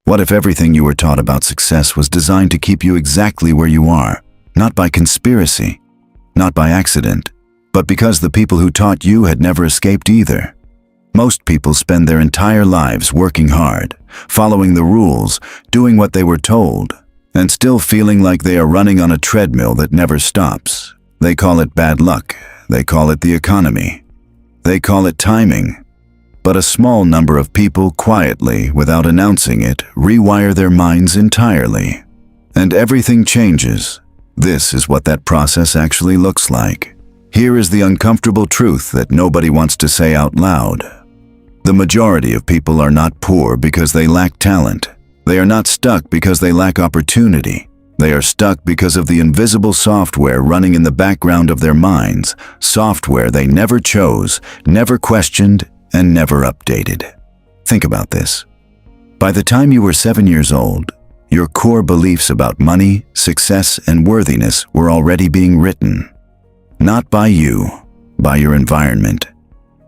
What if everything you were taught about success was designed to keep you exactly where you are, not by conspiracy, not by accident, but because the people who taught you had never escaped either? Most people spend their entire lives working hard, following the rules, doing what they were told, and still feeling like they are running on a treadmill that never stops. They call it bad luck. They call it the economy. They call it timing. But a small number of people quietly, without announcing it, rewire their minds entirely. And everything changes. This is what that process actually looks like. Here is the uncomfortable truth that nobody wants to say out loud. The majority of people are not poor because they lack talent. They are not stuck because they lack opportunity. They are stuck because of the invisible software running in the background of their minds, software they never chose, never questioned, and never updated. Think about this. By the time you were 7 years old, your core beliefs about money, success, and worthiness were already being written. Not by you, by your environment,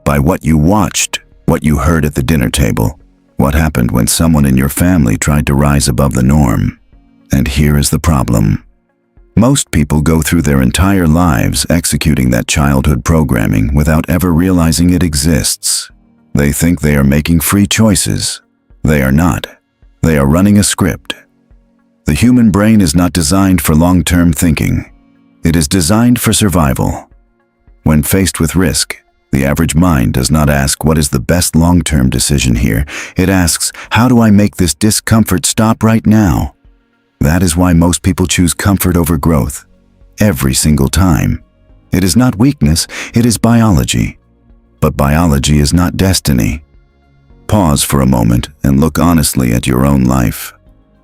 by what you watched, what you heard at the dinner table, what happened when someone in your family tried to rise above the norm. And here is the problem. Most people go through their entire lives executing that childhood programming without ever realizing it exists. They think they are making free choices. They are not. They are running a script. The human brain is not designed for long-term thinking. It is designed for survival. When faced with risk, the average mind does not ask what is the best long-term decision here. It asks, how do I make this discomfort stop right now? That is why most people choose comfort over growth. Every single time. It is not weakness, it is biology. But biology is not destiny. Pause for a moment and look honestly at your own life.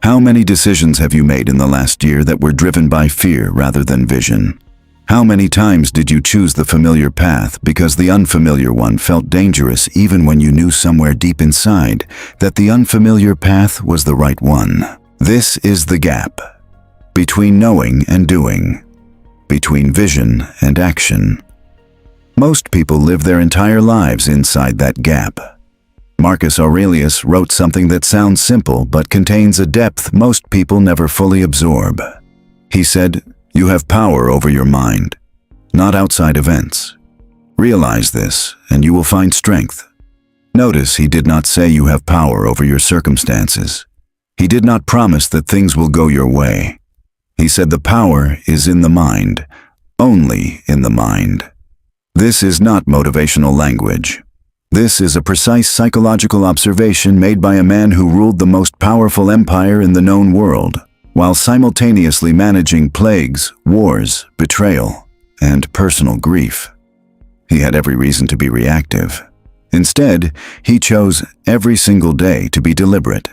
How many decisions have you made in the last year that were driven by fear rather than vision? How many times did you choose the familiar path because the unfamiliar one felt dangerous even when you knew somewhere deep inside that the unfamiliar path was the right one? This is the gap between knowing and doing, between vision and action. Most people live their entire lives inside that gap. Marcus Aurelius wrote something that sounds simple but contains a depth most people never fully absorb. He said, "You have power over your mind, not outside events. Realize this, and you will find strength." Notice he did not say you have power over your circumstances. He did not promise that things will go your way. He said the power is in the mind, only in the mind. This is not motivational language. This is a precise psychological observation made by a man who ruled the most powerful empire in the known world, while simultaneously managing plagues, wars, betrayal, and personal grief. He had every reason to be reactive. Instead, he chose every single day to be deliberate.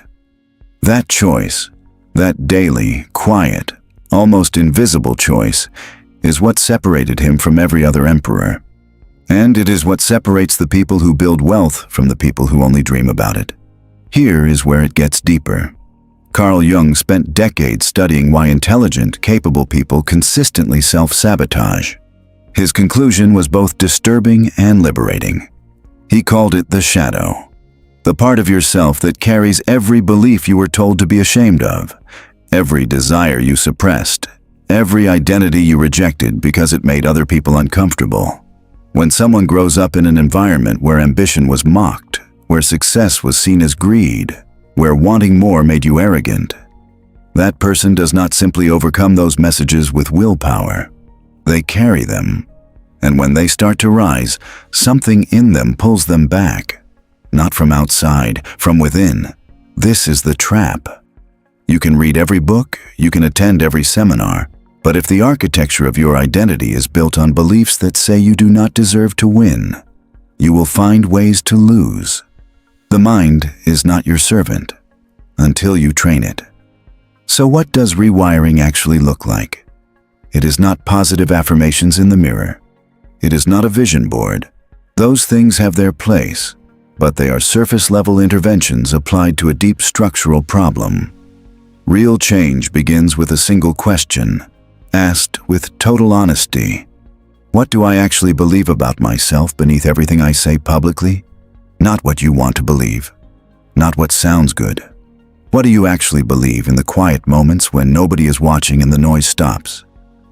That choice, that daily, quiet, almost invisible choice, is what separated him from every other emperor. And it is what separates the people who build wealth from the people who only dream about it. Here is where it gets deeper. Carl Jung spent decades studying why intelligent, capable people consistently self-sabotage. His conclusion was both disturbing and liberating. He called it the shadow, the part of yourself that carries every belief you were told to be ashamed of, every desire you suppressed, every identity you rejected because it made other people uncomfortable. When someone grows up in an environment where ambition was mocked, where success was seen as greed, where wanting more made you arrogant, that person does not simply overcome those messages with willpower. They carry them. And when they start to rise, something in them pulls them back. Not from outside, from within. This is the trap. You can read every book, you can attend every seminar, but if the architecture of your identity is built on beliefs that say you do not deserve to win, you will find ways to lose. The mind is not your servant until you train it. So what does rewiring actually look like? It is not positive affirmations in the mirror. It is not a vision board. Those things have their place, but they are surface-level interventions applied to a deep structural problem. Real change begins with a single question, asked with total honesty. What do I actually believe about myself beneath everything I say publicly? Not what you want to believe, not what sounds good, What do you actually believe in the quiet moments when nobody is watching and the noise stops?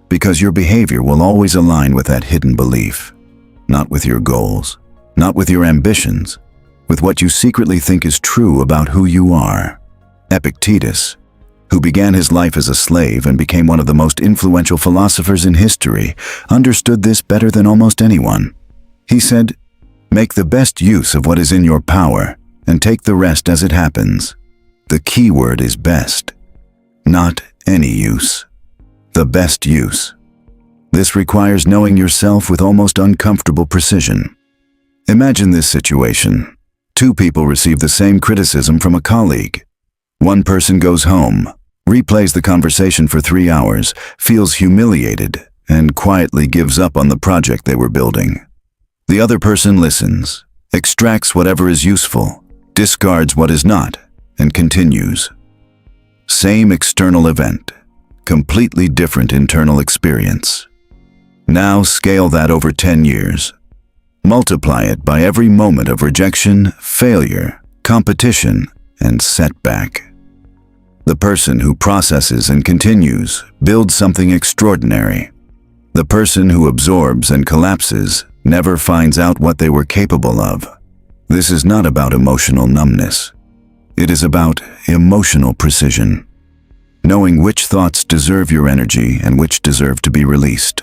Because your behavior will always align with that hidden belief. Not with your goals, not with your ambitions, with what you secretly think is true about who you are. Epictetus, who began his life as a slave and became one of the most influential philosophers in history, understood this better than almost anyone. He said, "Make the best use of what is in your power and take the rest as it happens." The key word is best, not any use. The best use. This requires knowing yourself with almost uncomfortable precision. Imagine this situation. Two people receive the same criticism from a colleague. One person goes home, replays the conversation for 3 hours, feels humiliated, and quietly gives up on the project they were building. The other person listens, extracts whatever is useful, discards what is not, and continues. Same external event, completely different internal experience. Now scale that over 10 years. Multiply it by every moment of rejection, failure, competition, and setback. The person who processes and continues builds something extraordinary. The person who absorbs and collapses never finds out what they were capable of. This is not about emotional numbness. It is about emotional precision. Knowing which thoughts deserve your energy and which deserve to be released.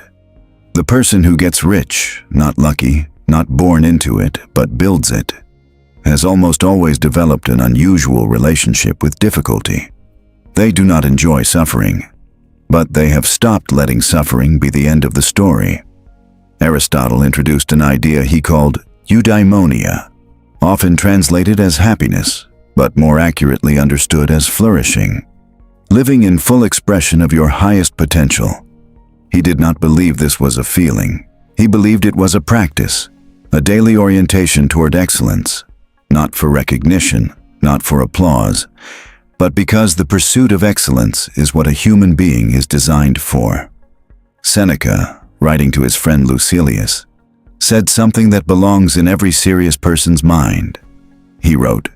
The person who gets rich, not lucky, not born into it, but builds it, has almost always developed an unusual relationship with difficulty. They do not enjoy suffering, but they have stopped letting suffering be the end of the story. Aristotle introduced an idea he called eudaimonia, often translated as happiness, but more accurately understood as flourishing. Living in full expression of your highest potential. He did not believe this was a feeling. He believed it was a practice, a daily orientation toward excellence, not for recognition, not for applause, but because the pursuit of excellence is what a human being is designed for. Seneca, writing to his friend Lucilius, said something that belongs in every serious person's mind. He wrote,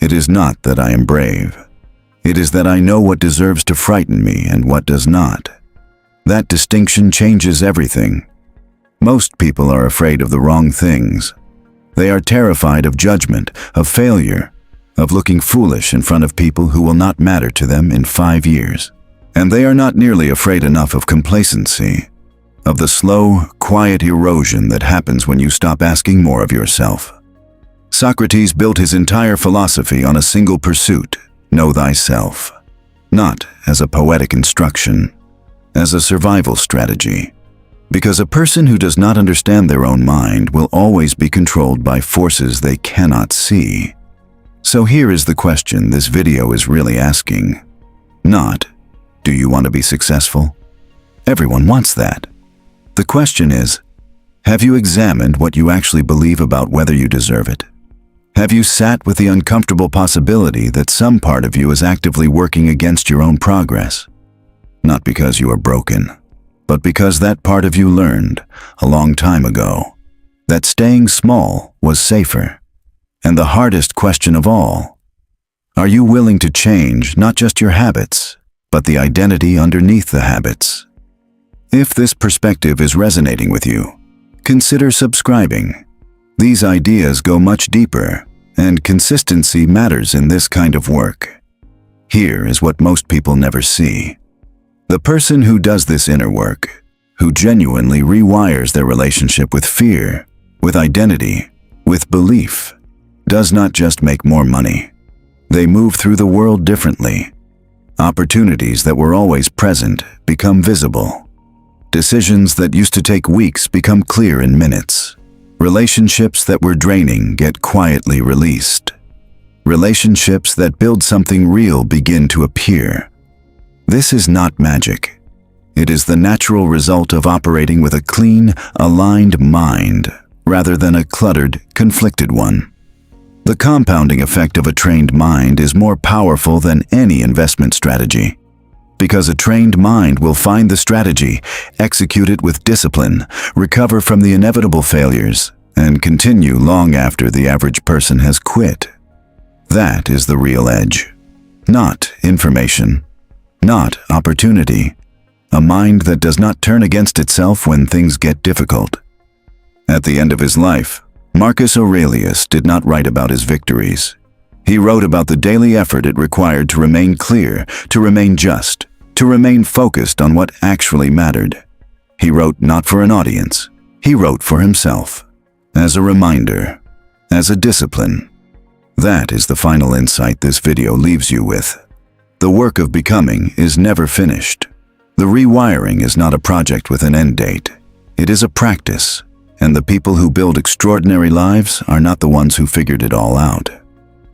"It is not that I am brave. It is that I know what deserves to frighten me and what does not. That distinction changes everything. Most people are afraid of the wrong things. They are terrified of judgment, of failure, of looking foolish in front of people who will not matter to them in 5 years. And they are not nearly afraid enough of complacency, of the slow, quiet erosion that happens when you stop asking more of yourself." Socrates built his entire philosophy on a single pursuit: know thyself. Not as a poetic instruction, as a survival strategy. Because a person who does not understand their own mind will always be controlled by forces they cannot see. So here is the question this video is really asking. Not, do you want to be successful? Everyone wants that. The question is, have you examined what you actually believe about whether you deserve it? Have you sat with the uncomfortable possibility that some part of you is actively working against your own progress? Not because you are broken, but because that part of you learned, a long time ago, that staying small was safer. And the hardest question of all, are you willing to change not just your habits, but the identity underneath the habits? If this perspective is resonating with you, consider subscribing. These ideas go much deeper, and consistency matters in this kind of work. Here is what most people never see. The person who does this inner work, who genuinely rewires their relationship with fear, with identity, with belief, does not just make more money. They move through the world differently. Opportunities that were always present become visible. Decisions that used to take weeks become clear in minutes. Relationships that were draining get quietly released. Relationships that build something real begin to appear. This is not magic. It is the natural result of operating with a clean, aligned mind, rather than a cluttered, conflicted one. The compounding effect of a trained mind is more powerful than any investment strategy. Because a trained mind will find the strategy, execute it with discipline, recover from the inevitable failures, and continue long after the average person has quit. That is the real edge. not information, not opportunity. A mind that does not turn against itself when things get difficult. At the end of his life, Marcus Aurelius did not write about his victories. He wrote about the daily effort it required to remain clear, to remain just, to remain focused on what actually mattered. He wrote not for an audience. He wrote for himself, as a reminder, as a discipline. That is the final insight this video leaves you with. The work of becoming is never finished. The rewiring is not a project with an end date. It is a practice, and the people who build extraordinary lives are not the ones who figured it all out.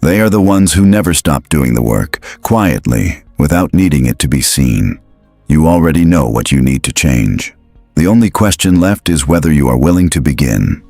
They are the ones who never stop doing the work, quietly, without needing it to be seen. You already know what you need to change. The only question left is whether you are willing to begin.